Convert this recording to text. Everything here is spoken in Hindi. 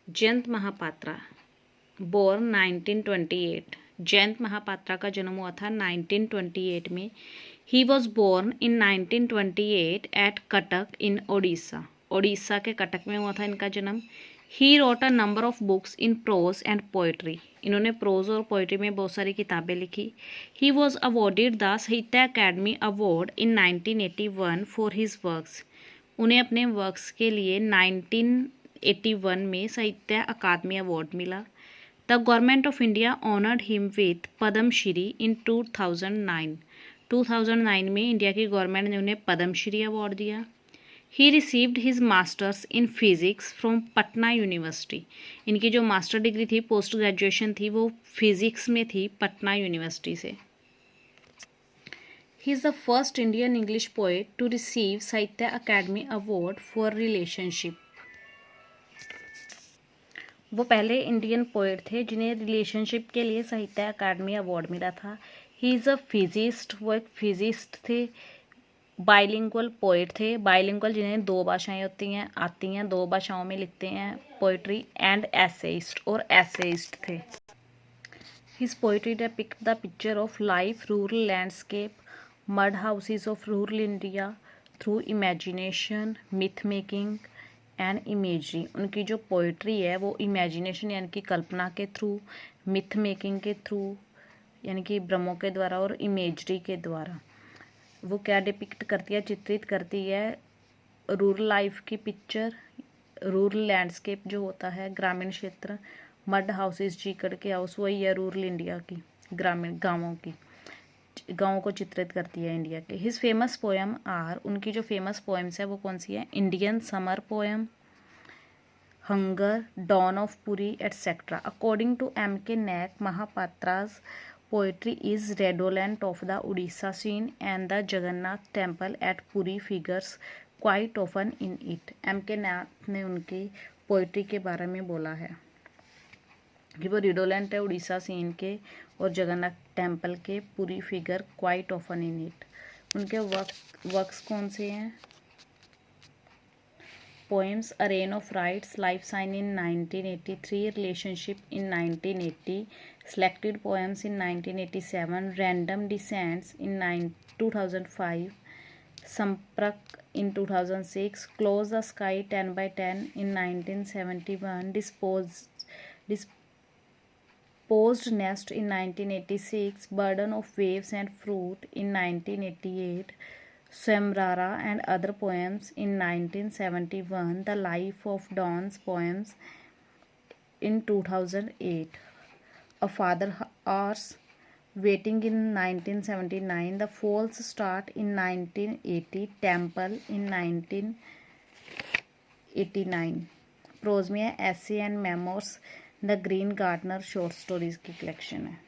जयंत महापात्रा बोर्न 1928। जयंत महापात्रा का जन्म हुआ था 1928 में। He was born in 1928 at Cuttack in Odisha. Odisha के कटक में हुआ था इनका जन्म। He wrote a number of books in prose and poetry. इन्होंने प्रोज और पोइट्री में बहुत सारी किताबें लिखी। He was awarded the Sahitya Akademi award in 1981 for his works. उन्हें अपने वर्क्स के लिए 1981 में साहित्य अकादमी अवार्ड मिला। The government of India honoured him with Padma Shri in 2009। 2009 में इंडिया की गवर्नमेंट ने उन्हें पद्म श्री अवार्ड दिया। He received his masters in physics from Patna university. इनकी जो मास्टर डिग्री थी, पोस्ट ग्रेजुएशन थी, वो फिजिक्स में थी पटना यूनिवर्सिटी से। He is the first Indian English poet to receive Sahitya Akademi award for Relationship. वो पहले इंडियन पोएट थे जिन्हें रिलेशनशिप के लिए साहित्य अकादमी अवार्ड मिला था। He is a physicist. वो एक फिजिस्ट थे। बाइलिंगुअल पोएट थे। बाइलिंगुअल जिन्हें दो भाषाएं आती हैं, दो भाषाओं में लिखते हैं पोएट्री। एंड एसेइस्ट और एसेइस्ट थे। His poetry depict the picture of life, rural landscape, mud houses of rural India through imagination, myth making and imagery. उनकी जो पोइट्री है वो इमेजिनेशन यानी कि कल्पना के थ्रू, मिथ मेकिंग के थ्रू यानी कि भ्रमों के द्वारा, और इमेजरी के द्वारा वो क्या डिपिक्ट करती है, चित्रित करती है रूरल लाइफ की पिक्चर, रूरल लैंडस्केप जो होता है ग्रामीण क्षेत्र, मड हाउसेस चीकड़ के हाउस, वही है रूरल इंडिया की ग्रामीण गाँवों को चित्रित करती है इंडिया के। हिज फेमस पोएम आर, उनकी जो फेमस पोएम्स है वो कौन सी है? Indian Summer poem, Hunger, Dawn of Puri etcetera. According to M.K. Naik, Mahapatra's poetry is redolent of the Odisha scene and the Jagannath temple at Puri figures quite often in it. M.K. Naik ने उनकी पोइट्री के बारे में बोला है कि वो रिडोलेंट है उड़ीसा सीन के और जगन्नाथ टेम्पल के Puri figure quite often in it. उनके वर्क्स कौन से हैं? Poems a rain of rites, life signs in 1983, relationship in 1980, selected poems in 1987, random descent in 2005, Sampark in 2006, close the sky 10/10 in 1971, dispossessed nest in 1986, burden of waves and fruit in 1988, Swamrara and other poems in 1971, The Life of Dawn's poems in 2008, A Father Hours Waiting in 1979, The False Start in 1980, Temple in 1989। Prose में है essays and memoirs, The Green Gardener short stories की कलेक्शन है।